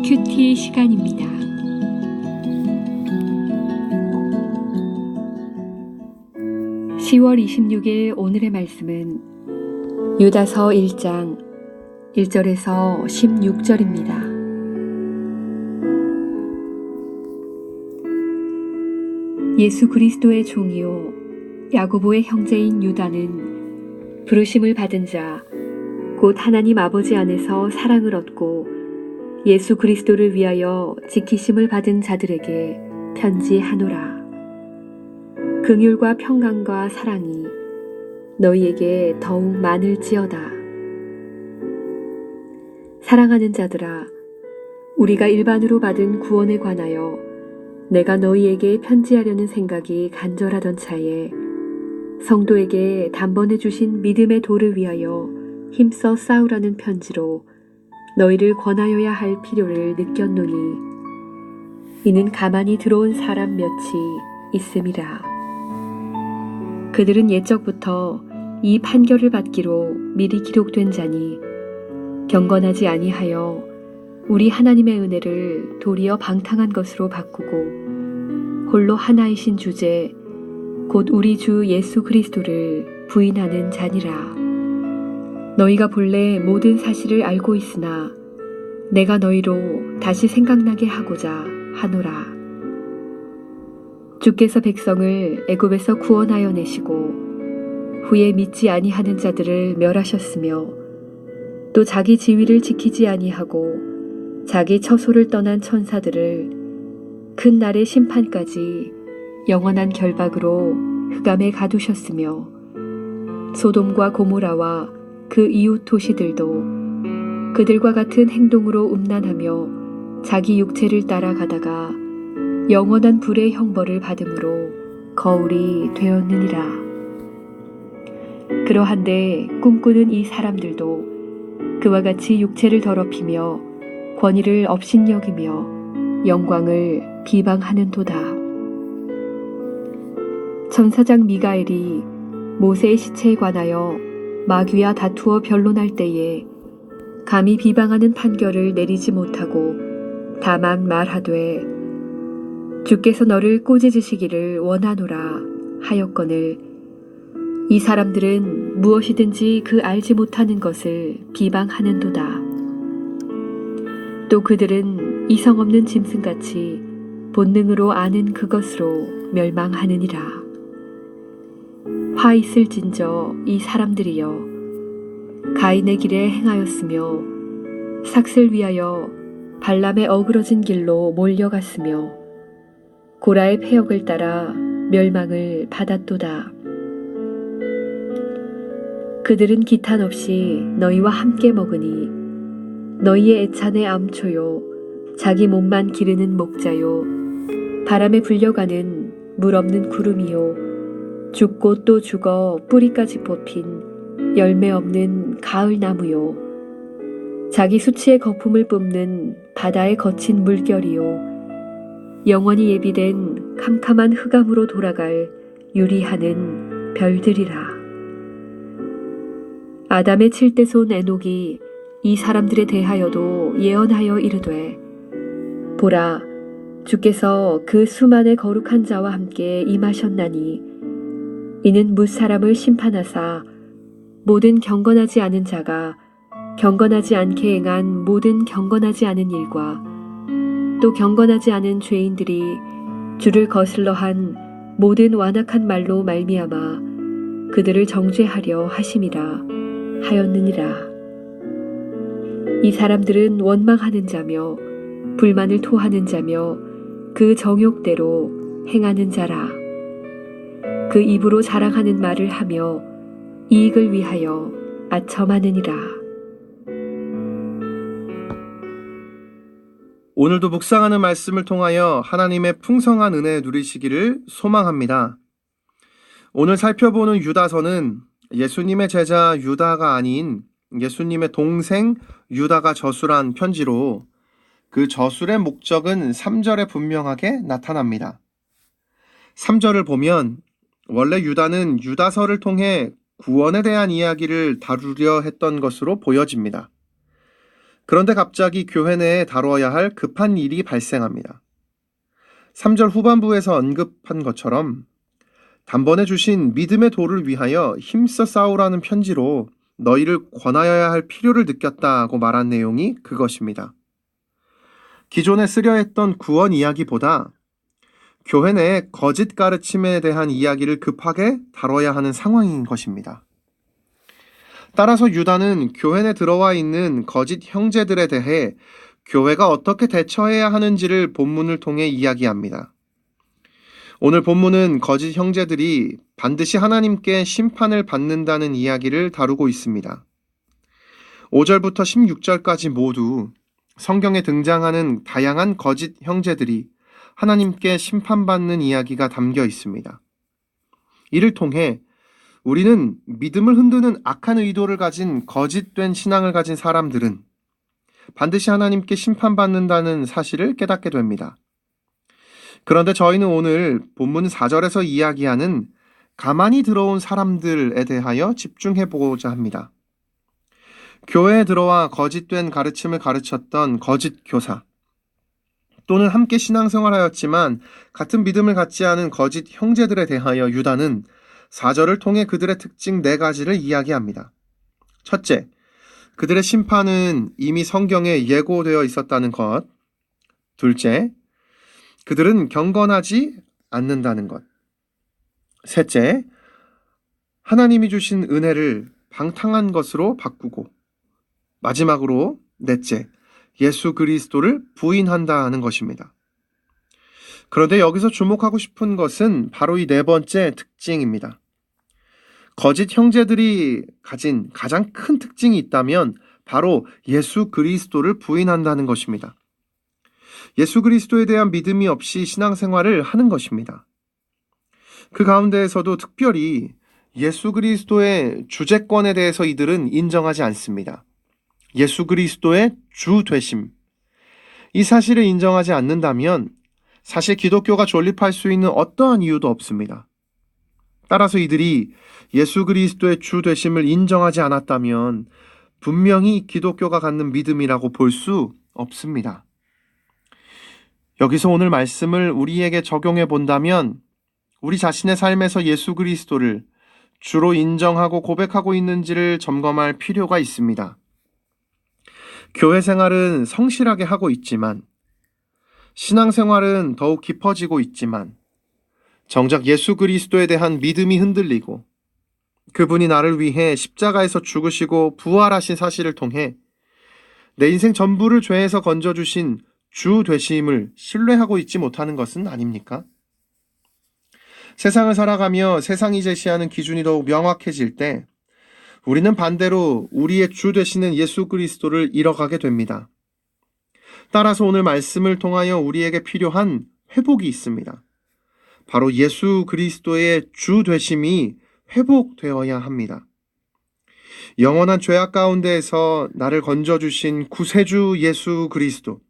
큐티 시간입니다. (10월 26일) 오늘의 말씀은 유다서 1장 1절에서 16절입니다. 예수 그리스도의 종이요 야고보의 형제인 유다는 부르심을 받은 자 곧 하나님 아버지 안에서 사랑을 얻고 예수 그리스도를 위하여 지키심을 받은 자들에게 편지하노라. 긍휼과 평강과 사랑이 너희에게 더욱 많을지어다. 사랑하는 자들아, 우리가 일반으로 받은 구원에 관하여 내가 너희에게 편지하려는 생각이 간절하던 차에 성도에게 단번에 주신 믿음의 도를 위하여 힘써 싸우라는 편지로 너희를 권하여야 할 필요를 느꼈노니 이는 가만히 들어온 사람 몇이 있음이라. 그들은 옛적부터 이 판결을 받기로 미리 기록된 자니 경건하지 아니하여 우리 하나님의 은혜를 도리어 방탕한 것으로 바꾸고 홀로 하나이신 주제 곧 우리 주 예수 그리스도를 부인하는 자니라. 너희가 본래 모든 사실을 알고 있으나 내가 너희로 다시 생각나게 하고자 하노라. 주께서 백성을 애굽에서 구원하여 내시고 후에 믿지 아니하는 자들을 멸하셨으며 또 자기 지위를 지키지 아니하고 자기 처소를 떠난 천사들을 큰 날의 심판까지 영원한 결박으로 흑암에 가두셨으며 소돔과 고모라와 그 이웃 도시들도 그들과 같은 행동으로 음란하며 자기 육체를 따라가다가 영원한 불의 형벌을 받음으로 거울이 되었느니라. 그러한데 꿈꾸는 이 사람들도 그와 같이 육체를 더럽히며 권위를 업신여기며 영광을 비방하는도다. 천사장 미가엘이 모세의 시체에 관하여 마귀와 다투어 변론할 때에 감히 비방하는 판결을 내리지 못하고 다만 말하되 주께서 너를 꾸짖으시기를 원하노라 하였거늘 이 사람들은 무엇이든지 그 알지 못하는 것을 비방하는도다. 또 그들은 이성 없는 짐승같이 본능으로 아는 그것으로 멸망하느니라. 화 있을진저 이 사람들이여 가인의 길에 행하였으며 삭슬 위하여 발람의 어그러진 길로 몰려갔으며 고라의 패역을 따라 멸망을 받았도다. 그들은 기탄 없이 너희와 함께 먹으니 너희의 애찬의 암초요 자기 몸만 기르는 목자요 바람에 불려가는 물 없는 구름이요 죽고 또 죽어 뿌리까지 뽑힌 열매 없는 가을나무요 자기 수치의 거품을 뿜는 바다의 거친 물결이요 영원히 예비된 캄캄한 흑암으로 돌아갈 유리하는 별들이라. 아담의 7대손 에녹이 이 사람들에 대하여도 예언하여 이르되 보라 주께서 그 수만의 거룩한 자와 함께 임하셨나니 이는 무사람을 심판하사 모든 경건하지 않은 자가 경건하지 않게 행한 모든 경건하지 않은 일과 또 경건하지 않은 죄인들이 주를 거슬러 한 모든 완악한 말로 말미암아 그들을 정죄하려 하심이라 하였느니라. 이 사람들은 원망하는 자며 불만을 토하는 자며 그 정욕대로 행하는 자라. 그 입으로 자랑하는 말을 하며 이익을 위하여 아첨하느니라. 오늘도 묵상하는 말씀을 통하여 하나님의 풍성한 은혜 누리시기를 소망합니다. 오늘 살펴보는 유다서는 예수님의 제자 유다가 아닌 예수님의 동생 유다가 저술한 편지로 그 저술의 목적은 3절에 분명하게 나타납니다. 3절을 보면 원래 유다는 유다서를 통해 구원에 대한 이야기를 다루려 했던 것으로 보여집니다. 그런데 갑자기 교회 내에 다루어야 할 급한 일이 발생합니다. 3절 후반부에서 언급한 것처럼 단번에 주신 믿음의 도를 위하여 힘써 싸우라는 편지로 너희를 권하여야 할 필요를 느꼈다고 말한 내용이 그것입니다. 기존에 쓰려 했던 구원 이야기보다 교회 내 거짓 가르침에 대한 이야기를 급하게 다뤄야 하는 상황인 것입니다. 따라서 유다는 교회 내 들어와 있는 거짓 형제들에 대해 교회가 어떻게 대처해야 하는지를 본문을 통해 이야기합니다. 오늘 본문은 거짓 형제들이 반드시 하나님께 심판을 받는다는 이야기를 다루고 있습니다. 5절부터 16절까지 모두 성경에 등장하는 다양한 거짓 형제들이 하나님께 심판받는 이야기가 담겨 있습니다. 이를 통해 우리는 믿음을 흔드는 악한 의도를 가진 거짓된 신앙을 가진 사람들은 반드시 하나님께 심판받는다는 사실을 깨닫게 됩니다. 그런데 저희는 오늘 본문 4절에서 이야기하는 가만히 들어온 사람들에 대하여 집중해 보고자 합니다. 교회에 들어와 거짓된 가르침을 가르쳤던 거짓 교사, 또는 함께 신앙생활하였지만 같은 믿음을 갖지 않은 거짓 형제들에 대하여 유다는 4절을 통해 그들의 특징 4가지를 이야기합니다. 첫째, 그들의 심판은 이미 성경에 예고되어 있었다는 것. 둘째, 그들은 경건하지 않는다는 것. 셋째, 하나님이 주신 은혜를 방탕한 것으로 바꾸고, 마지막으로 넷째, 예수 그리스도를 부인한다는 것입니다. 그런데 여기서 주목하고 싶은 것은 바로 이 4번째 특징입니다. 거짓 형제들이 가진 가장 큰 특징이 있다면 바로 예수 그리스도를 부인한다는 것입니다. 예수 그리스도에 대한 믿음이 없이 신앙생활을 하는 것입니다. 그 가운데에서도 특별히 예수 그리스도의 주재권에 대해서 이들은 인정하지 않습니다. 예수 그리스도의 주 되심. 이 사실을 인정하지 않는다면 사실 기독교가 존립할 수 있는 어떠한 이유도 없습니다. 따라서 이들이 예수 그리스도의 주 되심을 인정하지 않았다면 분명히 기독교가 갖는 믿음이라고 볼 수 없습니다. 여기서 오늘 말씀을 우리에게 적용해 본다면 우리 자신의 삶에서 예수 그리스도를 주로 인정하고 고백하고 있는지를 점검할 필요가 있습니다. 교회 생활은 성실하게 하고 있지만, 신앙생활은 더욱 깊어지고 있지만, 정작 예수 그리스도에 대한 믿음이 흔들리고, 그분이 나를 위해 십자가에서 죽으시고 부활하신 사실을 통해 내 인생 전부를 죄에서 건져주신 주 되심을 신뢰하고 있지 못하는 것은 아닙니까? 세상을 살아가며 세상이 제시하는 기준이 더욱 명확해질 때 우리는 반대로 우리의 주 되시는 예수 그리스도를 잃어가게 됩니다. 따라서 오늘 말씀을 통하여 우리에게 필요한 회복이 있습니다. 바로 예수 그리스도의 주 되심이 회복되어야 합니다. 영원한 죄악 가운데에서 나를 건져주신 구세주 예수 그리스도,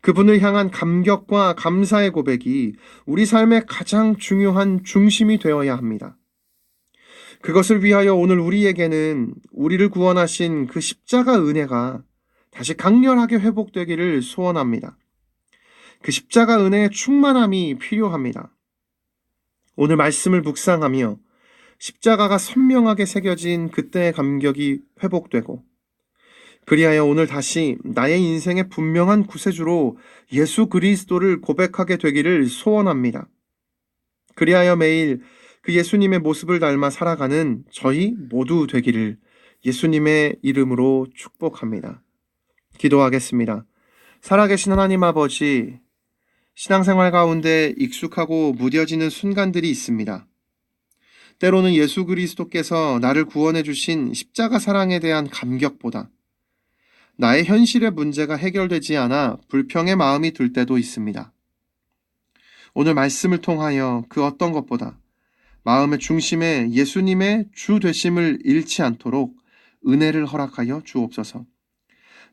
그분을 향한 감격과 감사의 고백이 우리 삶의 가장 중요한 중심이 되어야 합니다. 그것을 위하여 오늘 우리에게는 우리를 구원하신 그 십자가 은혜가 다시 강렬하게 회복되기를 소원합니다. 그 십자가 은혜의 충만함이 필요합니다. 오늘 말씀을 묵상하며 십자가가 선명하게 새겨진 그때의 감격이 회복되고, 그리하여 오늘 다시 나의 인생의 분명한 구세주로 예수 그리스도를 고백하게 되기를 소원합니다. 그리하여 매일 그 예수님의 모습을 닮아 살아가는 저희 모두 되기를 예수님의 이름으로 축복합니다. 기도하겠습니다. 살아계신 하나님 아버지, 신앙생활 가운데 익숙하고 무뎌지는 순간들이 있습니다. 때로는 예수 그리스도께서 나를 구원해 주신 십자가 사랑에 대한 감격보다 나의 현실의 문제가 해결되지 않아 불평의 마음이 들 때도 있습니다. 오늘 말씀을 통하여 그 어떤 것보다 마음의 중심에 예수님의 주 되심을 잃지 않도록 은혜를 허락하여 주옵소서.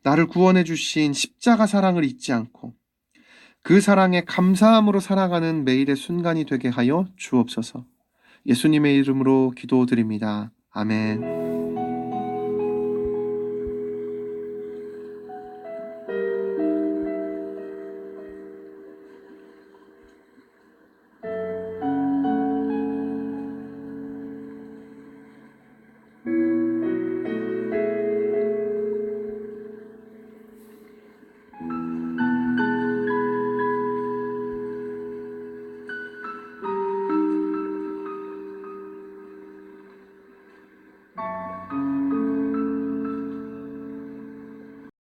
나를 구원해 주신 십자가 사랑을 잊지 않고 그 사랑에 감사함으로 살아가는 매일의 순간이 되게 하여 주옵소서. 예수님의 이름으로 기도드립니다. 아멘.